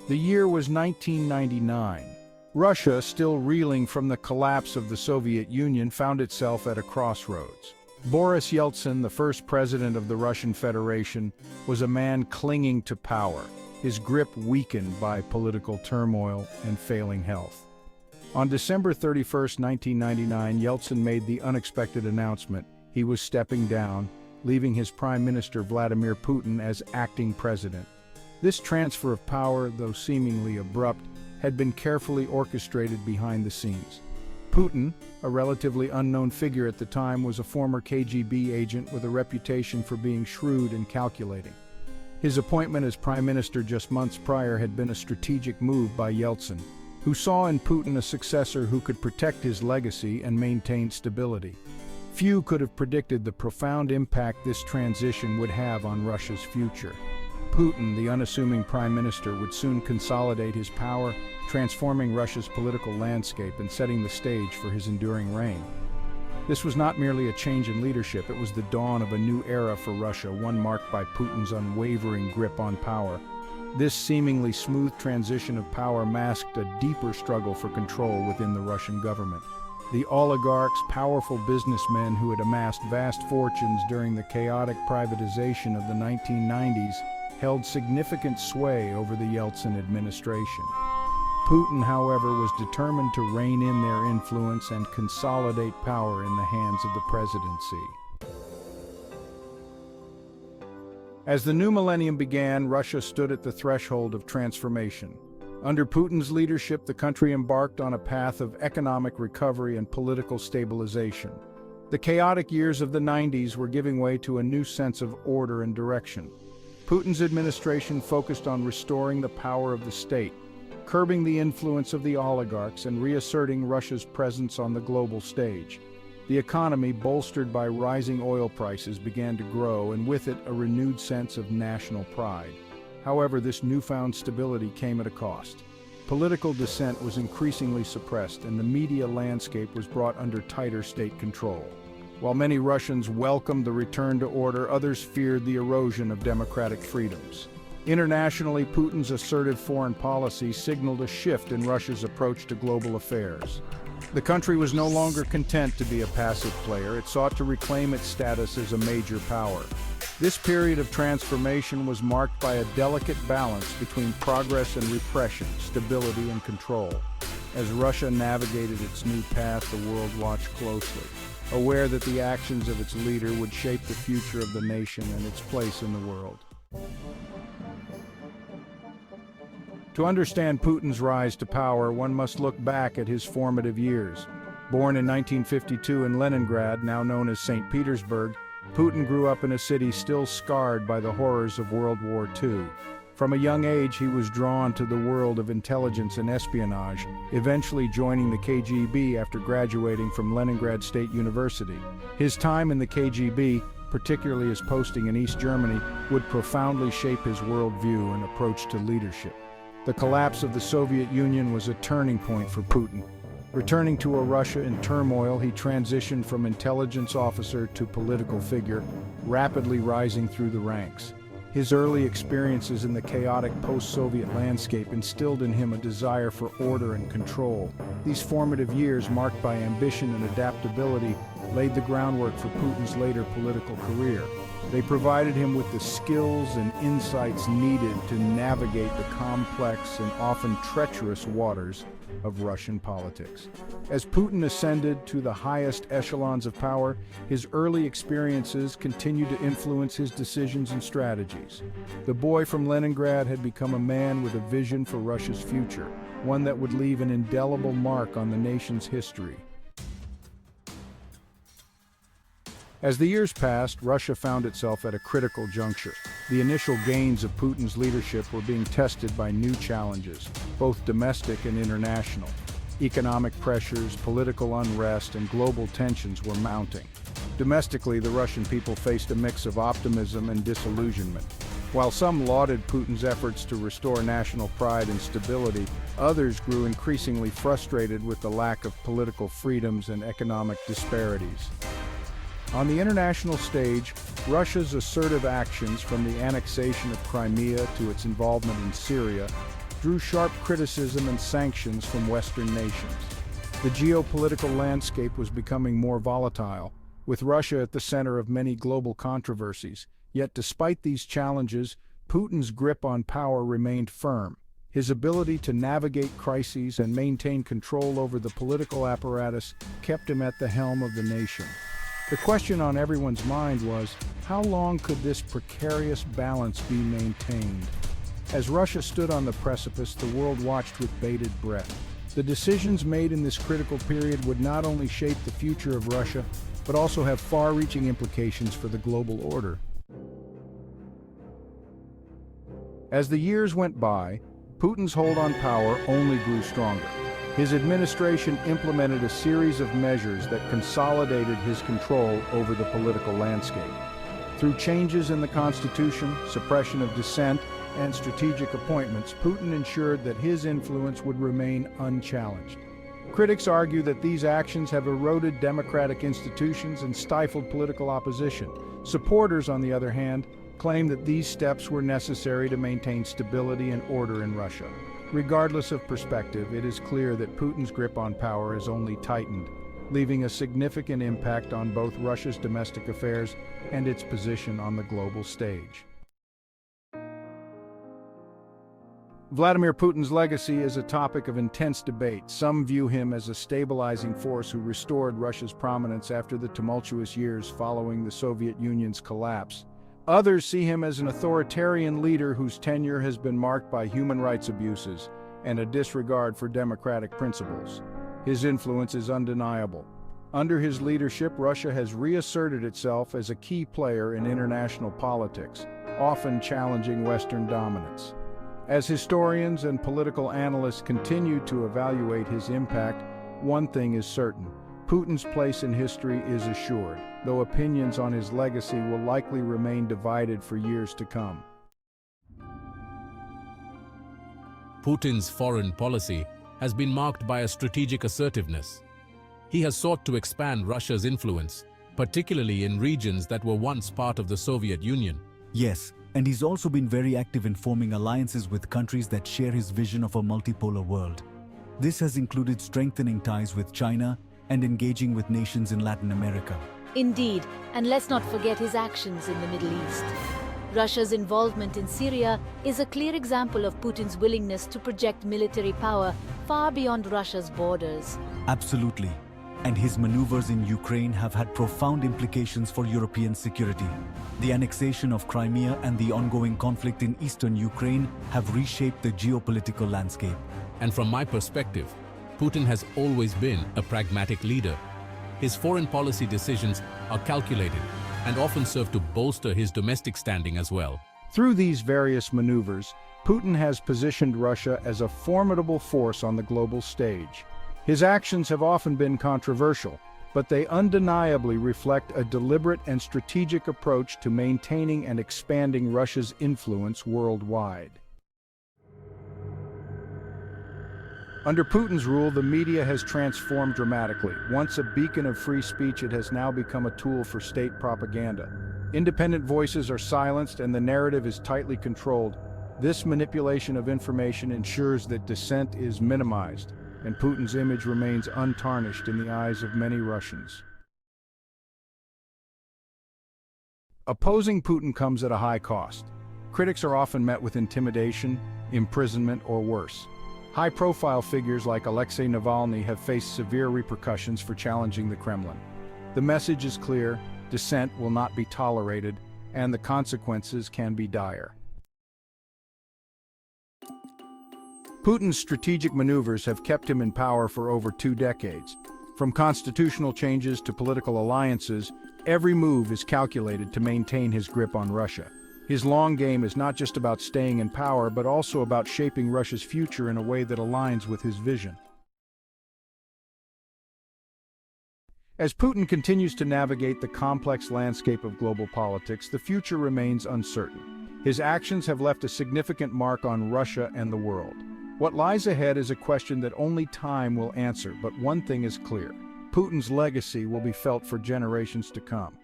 The year was 1999. Russia, still reeling from the collapse of the Soviet Union, found itself at a crossroads. Boris Yeltsin, the first president of the Russian Federation, was a man clinging to power, his grip weakened by political turmoil and failing health. On December 31, 1999, Yeltsin made the unexpected announcement he was stepping down, leaving his Prime Minister Vladimir Putin as acting president. This transfer of power, though seemingly abrupt, had been carefully orchestrated behind the scenes. Putin, a relatively unknown figure at the time, was a former KGB agent with a reputation for being shrewd and calculating. His appointment as prime minister just months prior had been a strategic move by Yeltsin, who saw in Putin a successor who could protect his legacy and maintain stability. Few could have predicted the profound impact this transition would have on Russia's future. Putin, the unassuming prime minister, would soon consolidate his power, transforming Russia's political landscape and setting the stage for his enduring reign. This was not merely a change in leadership, it was the dawn of a new era for Russia, one marked by Putin's unwavering grip on power. This seemingly smooth transition of power masked a deeper struggle for control within the Russian government. The oligarchs, powerful businessmen who had amassed vast fortunes during the chaotic privatization of the 1990s, held significant sway over the Yeltsin administration. Putin, however, was determined to rein in their influence and consolidate power in the hands of the presidency. As the new millennium began, Russia stood at the threshold of transformation. Under Putin's leadership, the country embarked on a path of economic recovery and political stabilization. The chaotic years of the 90s were giving way to a new sense of order and direction. Putin's administration focused on restoring the power of the state, curbing the influence of the oligarchs, and reasserting Russia's presence on the global stage. The economy, bolstered by rising oil prices, began to grow, and with it a renewed sense of national pride. However, this newfound stability came at a cost. Political dissent was increasingly suppressed, and the media landscape was brought under tighter state control. While many Russians welcomed the return to order, others feared the erosion of democratic freedoms. Internationally, Putin's assertive foreign policy signaled a shift in Russia's approach to global affairs. The country was no longer content to be a passive player. It sought to reclaim its status as a major power. This period of transformation was marked by a delicate balance between progress and repression, stability and control. As Russia navigated its new path, the world watched closely, aware that the actions of its leader would shape the future of the nation and its place in the world. To understand Putin's rise to power, one must look back at his formative years. Born in 1952 in Leningrad, now known as St. Petersburg, Putin grew up in a city still scarred by the horrors of World War II. From a young age, he was drawn to the world of intelligence and espionage, eventually joining the KGB after graduating from Leningrad State University. His time in the KGB, particularly his posting in East Germany, would profoundly shape his worldview and approach to leadership. The collapse of the Soviet Union was a turning point for Putin. Returning to a Russia in turmoil, he transitioned from intelligence officer to political figure, rapidly rising through the ranks. His early experiences in the chaotic post-Soviet landscape instilled in him a desire for order and control. These formative years, marked by ambition and adaptability, laid the groundwork for Putin's later political career. They provided him with the skills and insights needed to navigate the complex and often treacherous waters of Russian politics. As Putin ascended to the highest echelons of power, his early experiences continued to influence his decisions and strategies. The boy from Leningrad had become a man with a vision for Russia's future, one that would leave an indelible mark on the nation's history. As the years passed, Russia found itself at a critical juncture. The initial gains of Putin's leadership were being tested by new challenges, both domestic and international. Economic pressures, political unrest, and global tensions were mounting. Domestically, the Russian people faced a mix of optimism and disillusionment. While some lauded Putin's efforts to restore national pride and stability, others grew increasingly frustrated with the lack of political freedoms and economic disparities. On the international stage, Russia's assertive actions, from the annexation of Crimea to its involvement in Syria, drew sharp criticism and sanctions from Western nations. The geopolitical landscape was becoming more volatile, with Russia at the center of many global controversies. Yet despite these challenges, Putin's grip on power remained firm. His ability to navigate crises and maintain control over the political apparatus kept him at the helm of the nation. The question on everyone's mind was, how long could this precarious balance be maintained? As Russia stood on the precipice, the world watched with bated breath. The decisions made in this critical period would not only shape the future of Russia, but also have far-reaching implications for the global order. As the years went by, Putin's hold on power only grew stronger. His administration implemented a series of measures that consolidated his control over the political landscape. Through changes in the constitution, suppression of dissent, and strategic appointments, Putin ensured that his influence would remain unchallenged. Critics argue that these actions have eroded democratic institutions and stifled political opposition. Supporters, on the other hand, claim that these steps were necessary to maintain stability and order in Russia. Regardless of perspective, it is clear that Putin's grip on power has only tightened, leaving a significant impact on both Russia's domestic affairs and its position on the global stage. Vladimir Putin's legacy is a topic of intense debate. Some view him as a stabilizing force who restored Russia's prominence after the tumultuous years following the Soviet Union's collapse. Others see him as an authoritarian leader whose tenure has been marked by human rights abuses and a disregard for democratic principles. His influence is undeniable. Under his leadership, Russia has reasserted itself as a key player in international politics, often challenging Western dominance. As historians and political analysts continue to evaluate his impact, one thing is certain: Putin's place in history is assured, though opinions on his legacy will likely remain divided for years to come. Putin's foreign policy has been marked by a strategic assertiveness. He has sought to expand Russia's influence, particularly in regions that were once part of the Soviet Union. Yes, and he's also been very active in forming alliances with countries that share his vision of a multipolar world. This has included strengthening ties with China and engaging with nations in Latin America. Indeed, and let's not forget his actions in the Middle East. Russia's involvement in Syria is a clear example of Putin's willingness to project military power far beyond Russia's borders. Absolutely. And his maneuvers in Ukraine have had profound implications for European security. The annexation of Crimea and the ongoing conflict in eastern Ukraine have reshaped the geopolitical landscape. And from my perspective, Putin has always been a pragmatic leader. His foreign policy decisions are calculated and often serve to bolster his domestic standing as well. Through these various maneuvers, Putin has positioned Russia as a formidable force on the global stage. His actions have often been controversial, but they undeniably reflect a deliberate and strategic approach to maintaining and expanding Russia's influence worldwide. Under Putin's rule, the media has transformed dramatically. Once a beacon of free speech, it has now become a tool for state propaganda. Independent voices are silenced and the narrative is tightly controlled. This manipulation of information ensures that dissent is minimized, and Putin's image remains untarnished in the eyes of many Russians. Opposing Putin comes at a high cost. Critics are often met with intimidation, imprisonment, or worse. High-profile figures like Alexei Navalny have faced severe repercussions for challenging the Kremlin. The message is clear: dissent will not be tolerated, and the consequences can be dire. Putin's strategic maneuvers have kept him in power for over 2 decades. From constitutional changes to political alliances, every move is calculated to maintain his grip on Russia. His long game is not just about staying in power, but also about shaping Russia's future in a way that aligns with his vision. As Putin continues to navigate the complex landscape of global politics, the future remains uncertain. His actions have left a significant mark on Russia and the world. What lies ahead is a question that only time will answer, but one thing is clear: Putin's legacy will be felt for generations to come.